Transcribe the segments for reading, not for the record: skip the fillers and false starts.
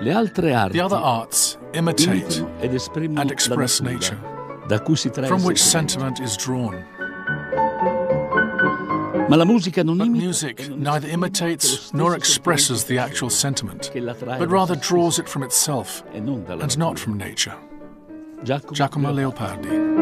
The other arts imitate and express nature, from which sentiment is drawn. But music neither imitates nor expresses the actual sentiment, but rather draws it from itself and not from nature. Giacomo Leopardi.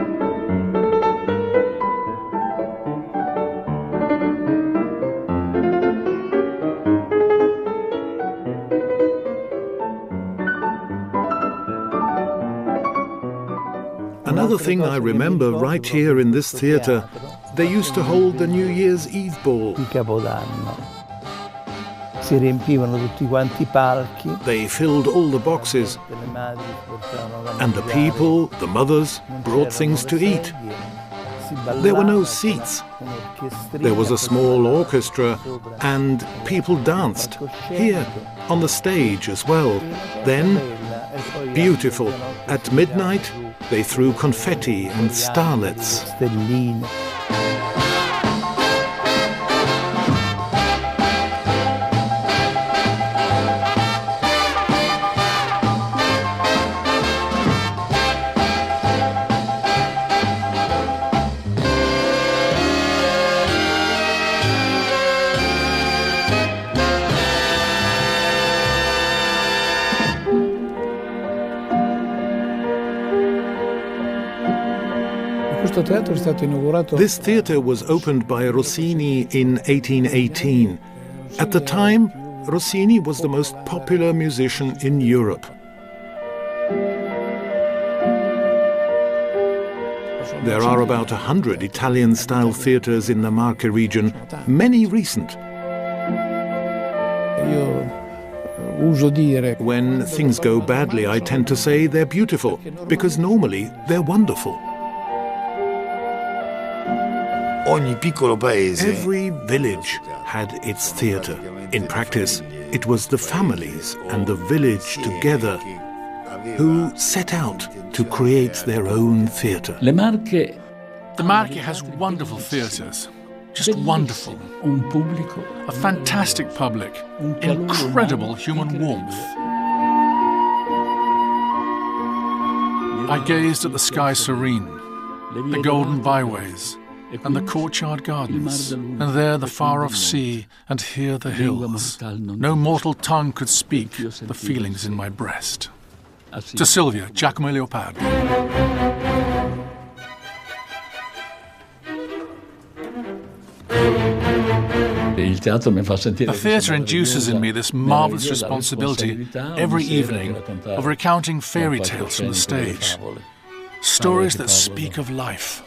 Another thing I remember right here in this theatre, they used to hold the New Year's Eve ball. Si riempivano tutti quanti i palchi. They filled all the boxes, and the people, the mothers, brought things to eat. There were no seats. There was a small orchestra, and people danced, here, on the stage as well. Then, beautiful, at midnight, they threw confetti and starlets. This theatre was opened by Rossini in 1818. At the time, Rossini was the most popular musician in Europe. There are about 100 Italian-style theatres in the Marche region, many recent. When things go badly, I tend to say they're beautiful, because normally they're wonderful. Every village had its theatre. In practice, it was the families and the village together who set out to create their own theatre. The Marche has wonderful theatres, just wonderful. A fantastic public, incredible human warmth. I gazed at the sky serene, the golden byways, and the courtyard gardens, and there the far-off sea, and here the hills. No mortal tongue could speak the feelings in my breast. To Silvia, Giacomo Leopardi. The theatre induces in me this marvellous responsibility every evening of recounting fairy tales from the stage, stories that speak of life.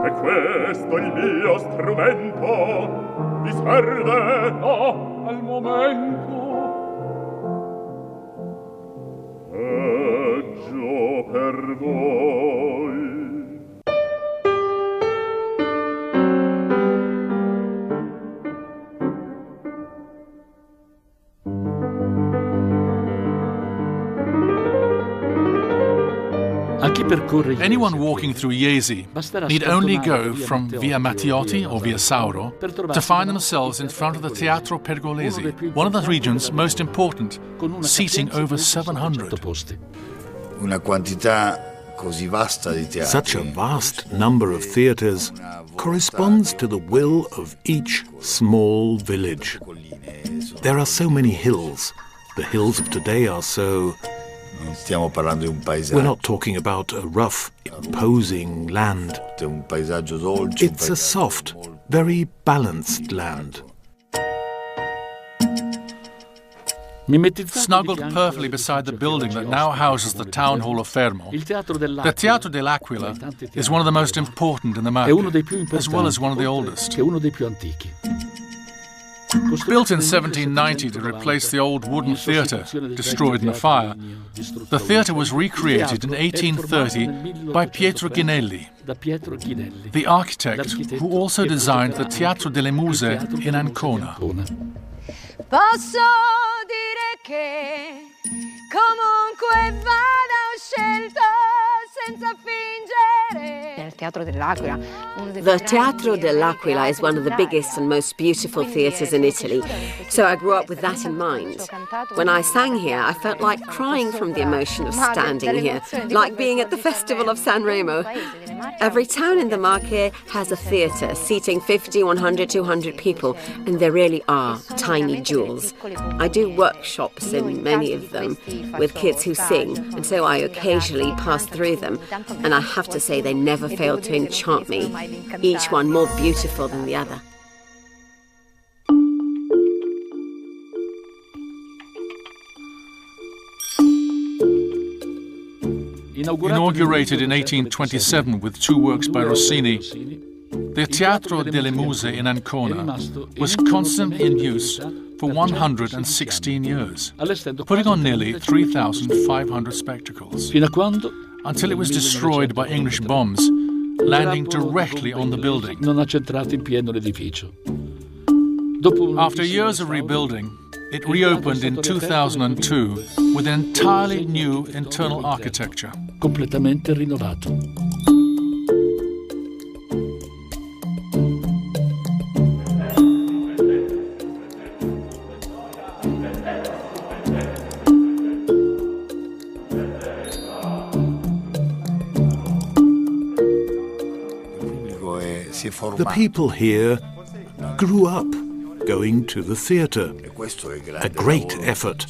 E questo il mio strumento vi serve? No, al momento. Peggio per voi. Anyone walking through Iesi need only go from Via Mattiotti or Via Sauro to find themselves in front of the Teatro Pergolesi, one of the region's most important, seating over 700. Such a vast number of theatres corresponds to the will of each small village. There are so many hills. The hills of today are so... We're not talking about a rough, imposing land. It's a soft, very balanced land. Snuggled perfectly beside the building that now houses the town hall of Fermo, the Teatro dell'Aquila is one of the most important in the Marche, as well as one of the oldest. Built in 1790 to replace the old wooden theatre destroyed in a fire, the theatre was recreated in 1830 by Pietro Ghinelli, the architect who also designed the Teatro delle Muse in Ancona. Posso dire che comunque vada ho scelto senza fingere. The Teatro dell'Aquila is one of the biggest and most beautiful theatres in Italy, so I grew up with that in mind. When I sang here, I felt like crying from the emotion of standing here, like being at the Festival of Sanremo. Every town in the Marche has a theatre seating 50, 100, 200 people, and there really are tiny jewels. I do workshops in many of them with kids who sing, and so I occasionally pass through them, and I have to say they never fail to enchant me, each one more beautiful than the other. Inaugurated in 1827 with two works by Rossini, the Teatro delle Muse in Ancona was constantly in use for 116 years, putting on nearly 3,500 spectacles, until it was destroyed by English bombs, landing directly on the building. After years of rebuilding, it reopened in 2002 with an entirely new internal architecture. Completamente rinnovato. The people here grew up going to the theatre, a great effort,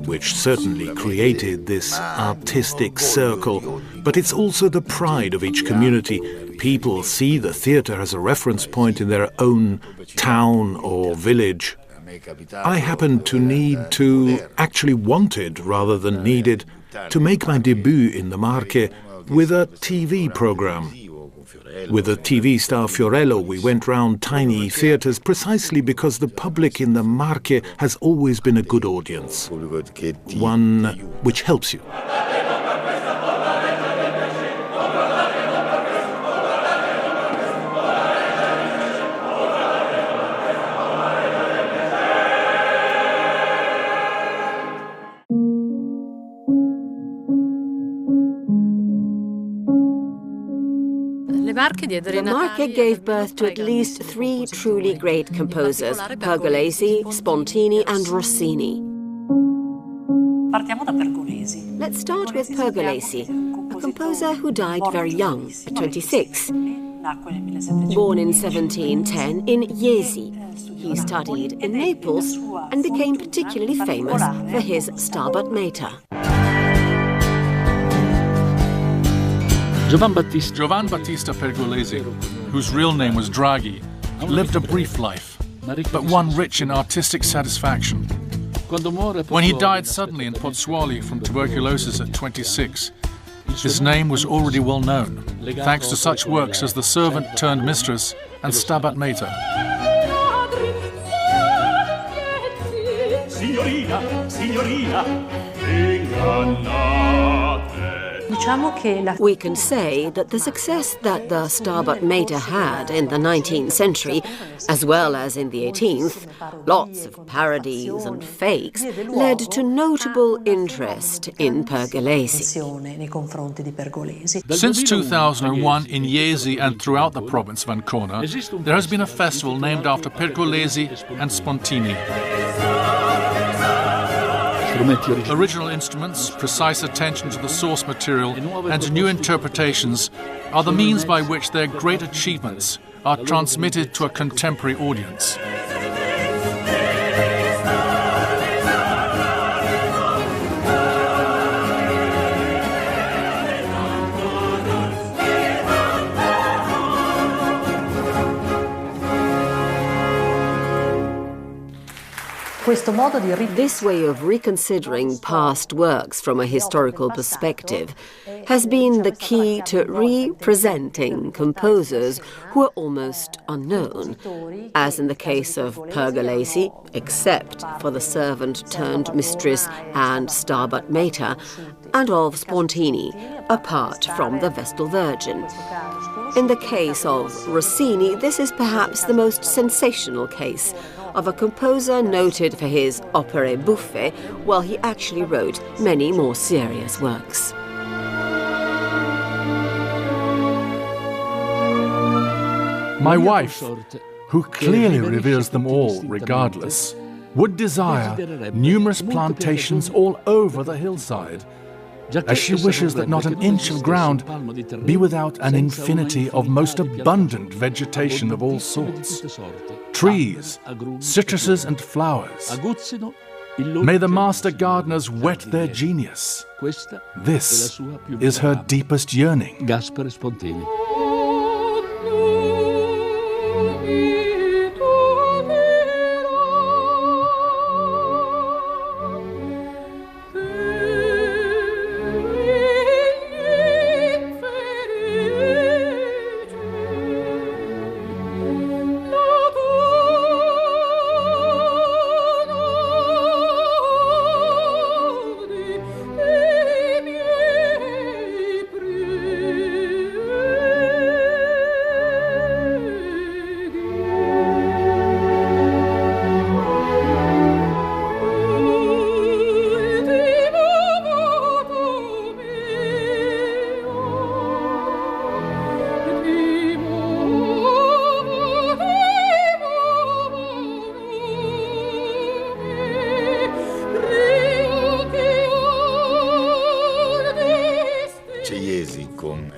which certainly created this artistic circle, but it's also the pride of each community. People see the theatre as a reference point in their own town or village. I happened to actually wanted rather than needed, to make my debut in the Marche with a TV program. With the TV star Fiorello, we went round tiny theatres precisely because the public in the Marche has always been a good audience, one which helps you. The Marche gave birth to at least 3 truly great composers, Pergolesi, Spontini and Rossini. Let's start with Pergolesi, a composer who died very young, at 26. Born in 1710 in Iesi, he studied in Naples and became particularly famous for his Stabat Mater. Giovan Battista Pergolesi, whose real name was Draghi, lived a brief life, but one rich in artistic satisfaction. When he died suddenly in Pozzuoli from tuberculosis at 26, his name was already well known, thanks to such works as The Servant Turned Mistress and Stabat Mater. Signorina, signorina, ingannate. We can say that the success that the Stabat Mater had in the 19th century, as well as in the 18th, lots of parodies and fakes, led to notable interest in Pergolesi. Since 2001, in Iesi and throughout the province of Ancona, there has been a festival named after Pergolesi and Spontini. Original instruments, precise attention to the source material, and new interpretations are the means by which their great achievements are transmitted to a contemporary audience. This way of reconsidering past works from a historical perspective has been the key to re-presenting composers who are almost unknown, as in the case of Pergolesi, except for the servant-turned-mistress and Stabat Mater, and of Spontini, apart from the Vestal Virgin. In the case of Rossini, this is perhaps the most sensational case of a composer noted for his opere buffe, while he actually wrote many more serious works. My wife, who clearly reveres them all regardless, would desire numerous plantations all over the hillside, as she wishes that not an inch of ground be without an infinity of most abundant vegetation of all sorts, trees, citruses and flowers. May the master gardeners whet their genius. This is her deepest yearning.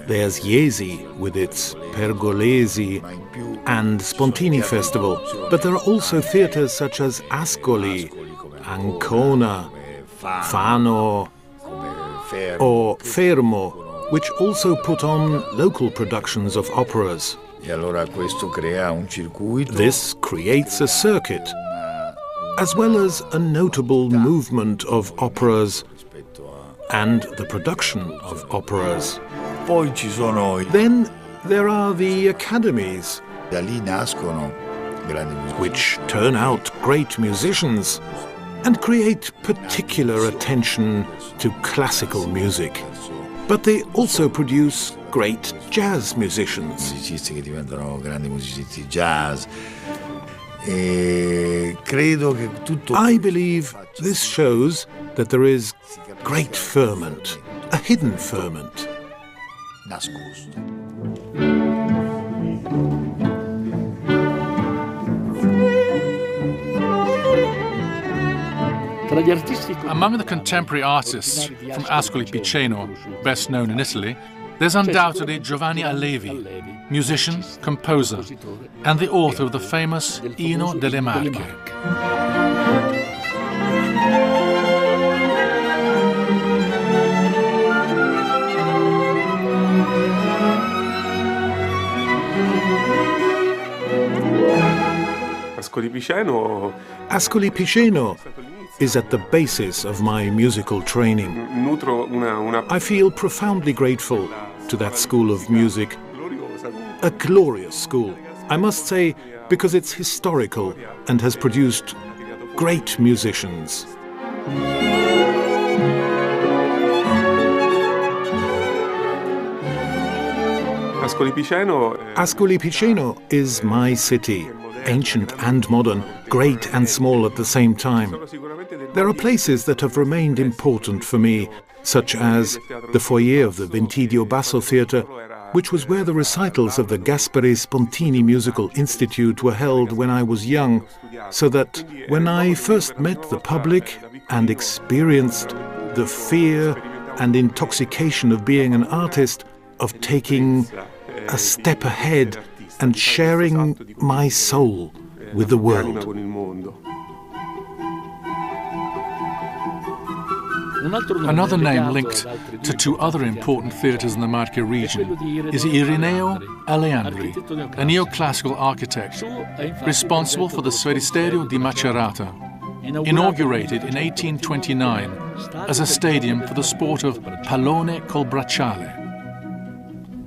There's Jesi with its Pergolesi and Spontini Festival, but there are also theatres such as Ascoli, Ancona, Fano or Fermo, which also put on local productions of operas. This creates a circuit, as well as a notable movement of operas and the production of operas. Then there are the academies, which turn out great musicians and create particular attention to classical music. But they also produce great jazz musicians. I believe this shows that there is great ferment, a hidden ferment. Among the contemporary artists from Ascoli Piceno, best known in Italy, there's undoubtedly Giovanni Allevi, musician, composer, and the author of the famous Inno delle Marche. Ascoli Piceno is at the basis of my musical training. I feel profoundly grateful to that school of music, a glorious school, I must say, because it's historical and has produced great musicians. Ascoli Piceno is my city, ancient and modern, great and small at the same time. There are places that have remained important for me, such as the foyer of the Ventidio Basso Theatre, which was where the recitals of the Gaspare Spontini Musical Institute were held when I was young, so that when I first met the public and experienced the fear and intoxication of being an artist, of taking a step ahead and sharing my soul with the world. Another name linked to two other important theatres in the Marche region is Irineo Aleandri, a neoclassical architect responsible for the Sferisterio di Macerata. inaugurated in 1829 as a stadium for the sport of pallone col bracciale.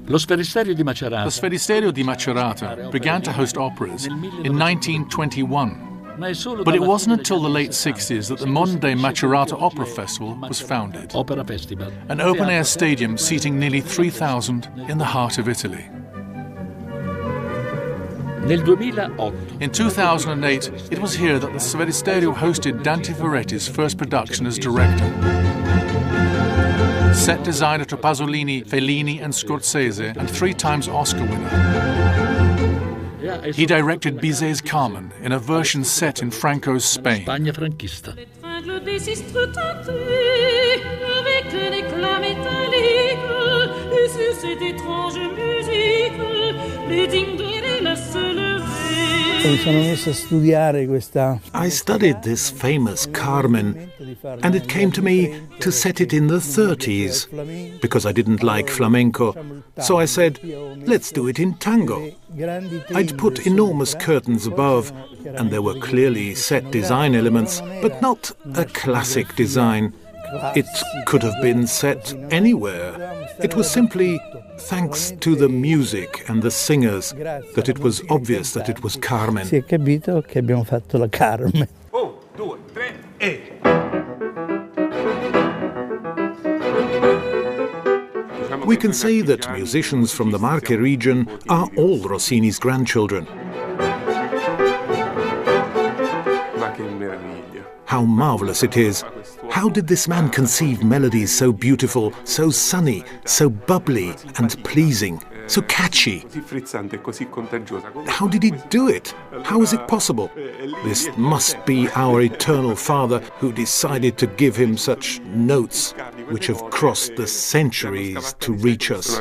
Lo Sferisterio di The Macerata Sferisterio di Macerata began to host operas in 1921. But it wasn't until the late 60s that the modern-day Macerata Opera Festival was founded, Opera Festival. an open-air stadium seating nearly 3,000 in the heart of Italy. Nel 2008 In 2008, it was here that the Sferisterio hosted Dante Ferretti's first production as director. Set designer to Pasolini, Fellini and Scorsese, and 3 times Oscar winner. He directed Bizet's Carmen in a version set in Franco's Spain. Spagna franchista. I studied this famous Carmen, and it came to me to set it in the 30s, because I didn't like flamenco. So I said, let's do it in tango. I'd put enormous curtains above, and there were clearly set design elements, but not a classic design. It could have been set anywhere. It was simply thanks to the music and the singers that it was obvious that it was Carmen. Si è capito che abbiamo fatto la Carmen. 1, 2, 3 e... We can say that musicians from the Marche region are all Rossini's grandchildren. How marvelous it is. How did this man conceive melodies so beautiful, so sunny, so bubbly and pleasing, so catchy? How did he do it? How is it possible? This must be our eternal Father who decided to give him such notes which have crossed the centuries to reach us.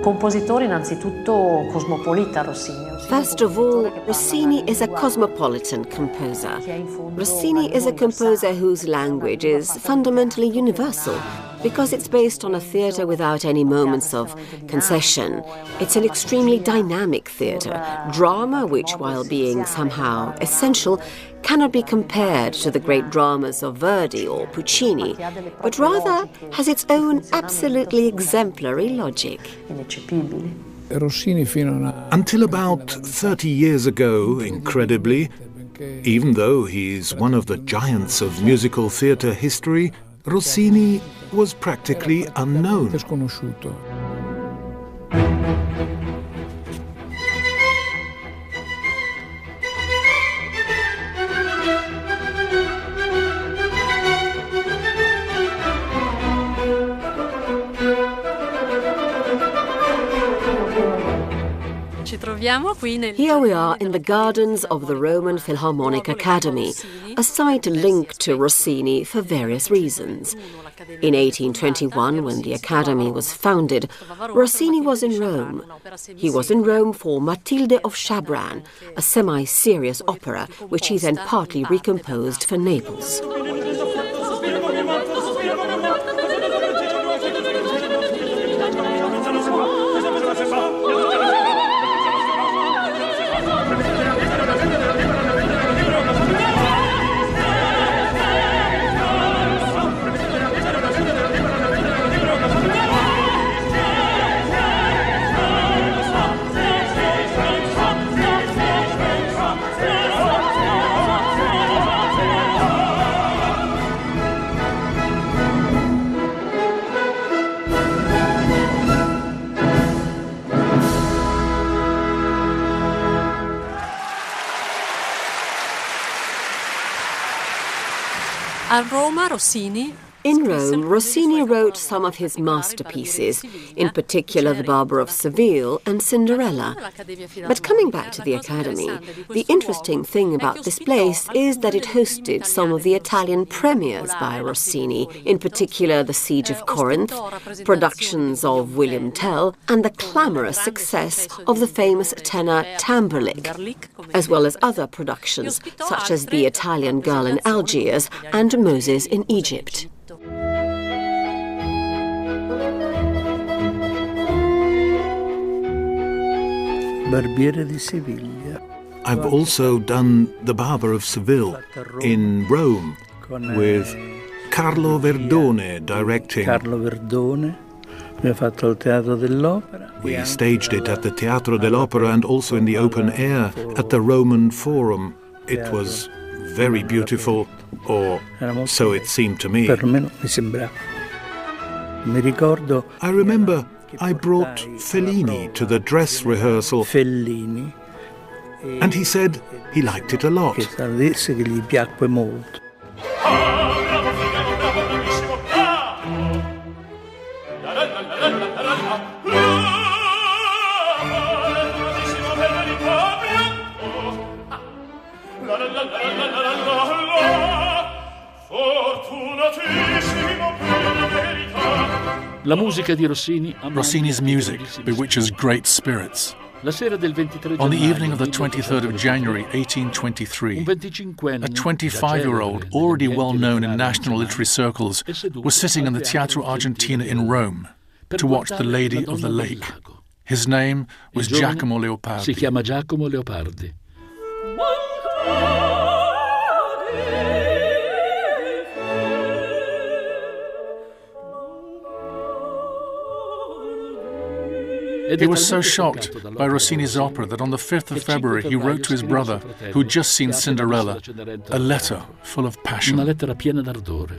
Compositore innanzitutto cosmopolita Rossini. First of all, Rossini is a cosmopolitan composer. Rossini is a composer whose language is fundamentally universal because it's based on a theatre without any moments of concession. It's an extremely dynamic theatre, drama which, while being somehow essential, cannot be compared to the great dramas of Verdi or Puccini, but rather has its own absolutely exemplary logic. Until about 30 years ago, incredibly, even though he's one of the giants of musical theatre history, Rossini was practically unknown. Here we are in the gardens of the Roman Philharmonic Academy, a site linked to Rossini for various reasons. In 1821, when the Academy was founded, Rossini was in Rome. He was in Rome for Matilde of Chabran, a semi-serious opera, which he then partly recomposed for Naples. In Rome, Rossini wrote some of his masterpieces, in particular The Barber of Seville and Cinderella. But coming back to the Academy, the interesting thing about this place is that it hosted some of the Italian premieres by Rossini, in particular The Siege of Corinth, productions of William Tell, and the clamorous success of the famous tenor Tamberlik, as well as other productions such as The Italian Girl in Algiers and Moses in Egypt. I've also done The Barber of Seville in Rome with Carlo Verdone directing. We staged it at the Teatro dell'Opera and also in the open air at the Roman Forum. It was very beautiful, or so it seemed to me. I remember I brought Fellini to the dress rehearsal, and he said he liked it a lot. La musica di Rossini. Rossini's music bewitches great spirits. La sera del 23 On the evening of the 23rd of January 1823, a 25-year-old, already well known in national literary circles, was sitting in the Teatro Argentina in Rome to watch The Lady of the Lake. His name was Giacomo Leopardi. Si chiama Giacomo Leopardi. He was so shocked by Rossini's opera that on the 5th of February he wrote to his brother, who'd just seen Cinderella, a letter full of passion. Una lettera piena d'ardore.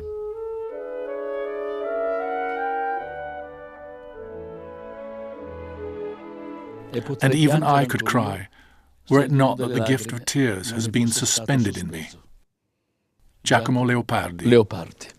And even I could cry, were it not that the gift of tears has been suspended in me. Giacomo Leopardi. Leopardi.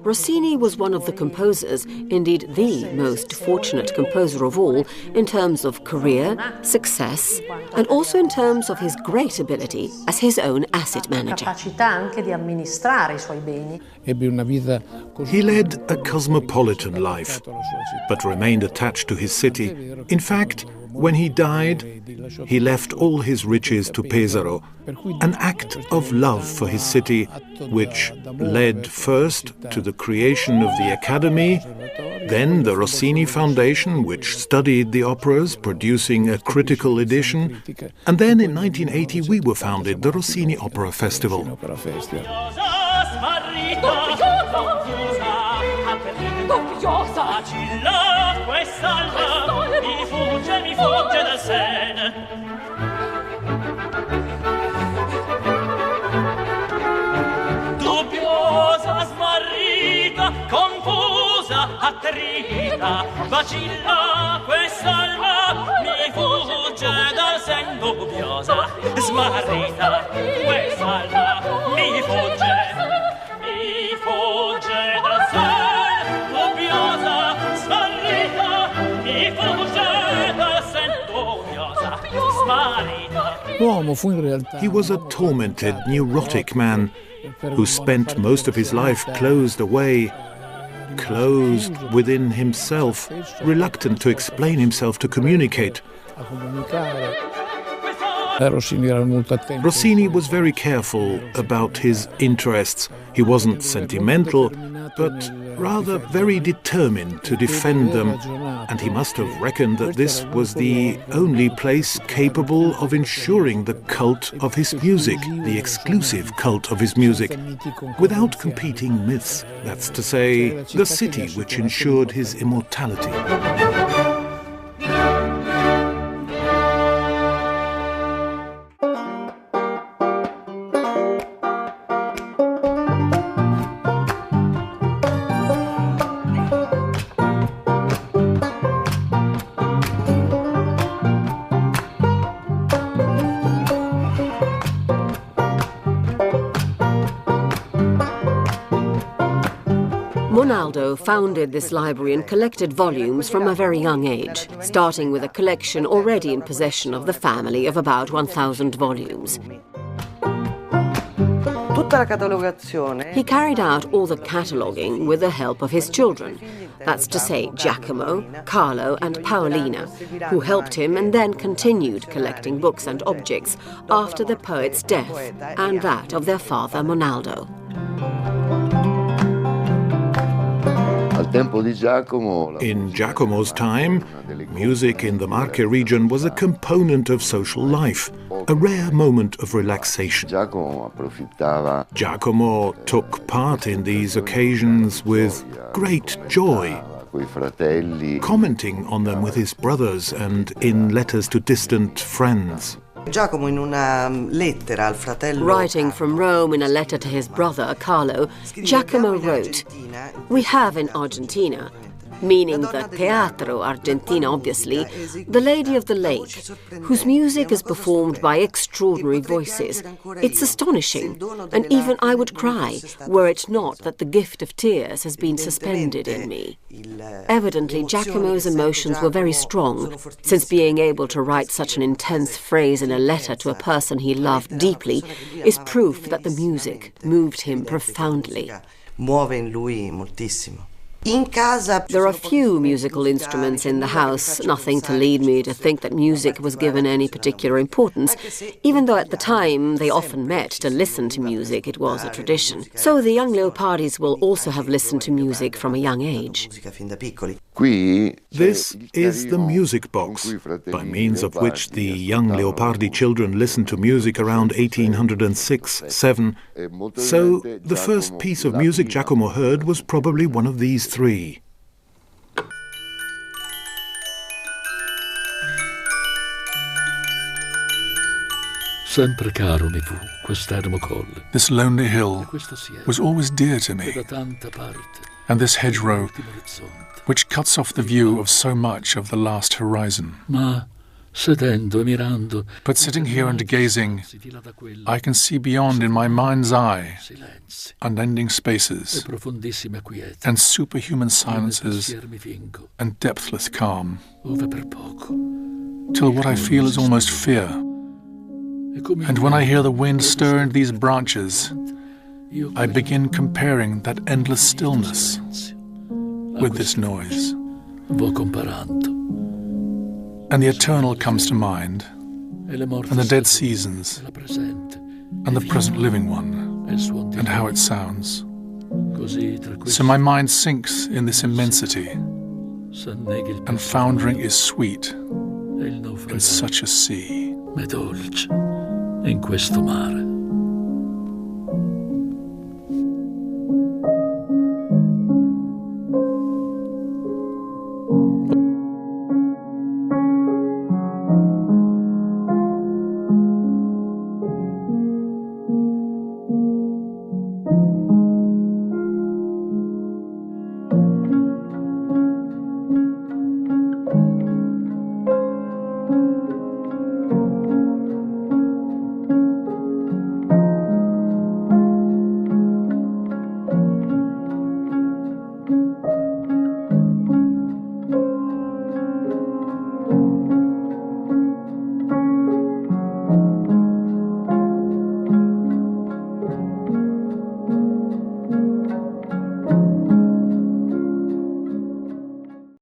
Rossini was one of the composers, indeed the most fortunate composer of all, in terms of career, success, and also in terms of his great ability as his own asset manager. He led a cosmopolitan life, but remained attached to his city. In fact, when he died, he left all his riches to Pesaro, an act of love for his city, which led first to the creation of the Academy, then the Rossini Foundation, which studied the operas, producing a critical edition, and then in 1980 we were founded, the Rossini Opera Festival. Confusa, attrita, vacilla, quest'alma mi fugge dal sen dubbiosa, smarrita, quest'alma mi fugge dal sen dubbiosa, smarrita, mi fugge dal sen dubbiosa, smarrita. He was a tormented, neurotic man who spent most of his life closed away, closed within himself, reluctant to explain himself, to communicate. Rossini was very careful about his interests. He wasn't sentimental, but rather very determined to defend them, and he must have reckoned that this was the only place capable of ensuring the cult of his music, the exclusive cult of his music, without competing myths, that's to say, the city which ensured his immortality. Monaldo founded this library and collected volumes from a very young age, starting with a collection already in possession of the family of about 1,000 volumes. He carried out all the cataloguing with the help of his children, that's to say Giacomo, Carlo and Paolina, who helped him and then continued collecting books and objects after the poet's death and that of their father Monaldo. In Giacomo's time, music in the Marche region was a component of social life, a rare moment of relaxation. Giacomo took part in these occasions with great joy, commenting on them with his brothers and in letters to distant friends. Writing from Rome in a letter to his brother, Carlo, Giacomo wrote, "We have in Argentina," meaning the Teatro Argentina, obviously, the Lady of the Lake, whose music is performed by extraordinary voices. It's astonishing, and even I would cry, were it not that the gift of tears has been suspended in me. Evidently, Giacomo's emotions were very strong, since being able to write such an intense phrase in a letter to a person he loved deeply is proof that the music moved him profoundly. There are few musical instruments in the house, nothing to lead me to think that music was given any particular importance, even though at the time they often met to listen to music, it was a tradition. So the young Leopardis will also have listened to music from a young age. This is the music box, by means of which the young Leopardi children listened to music around 1806-7. So the first piece of music Giacomo heard was probably one of these three. Sempre caro mi fu quest'ermo colle. This lonely hill was always dear to me, and this hedgerow, which cuts off the view of so much of the last horizon. But sitting here and gazing, I can see beyond in my mind's eye unending spaces and superhuman silences and depthless calm, till what I feel is almost fear. And when I hear the wind stir in these branches, I begin comparing that endless stillness with this noise. And the eternal comes to mind, and the dead seasons, and the present living one, and how it sounds. So my mind sinks in this immensity, and foundering is sweet in such a sea. In questo mare.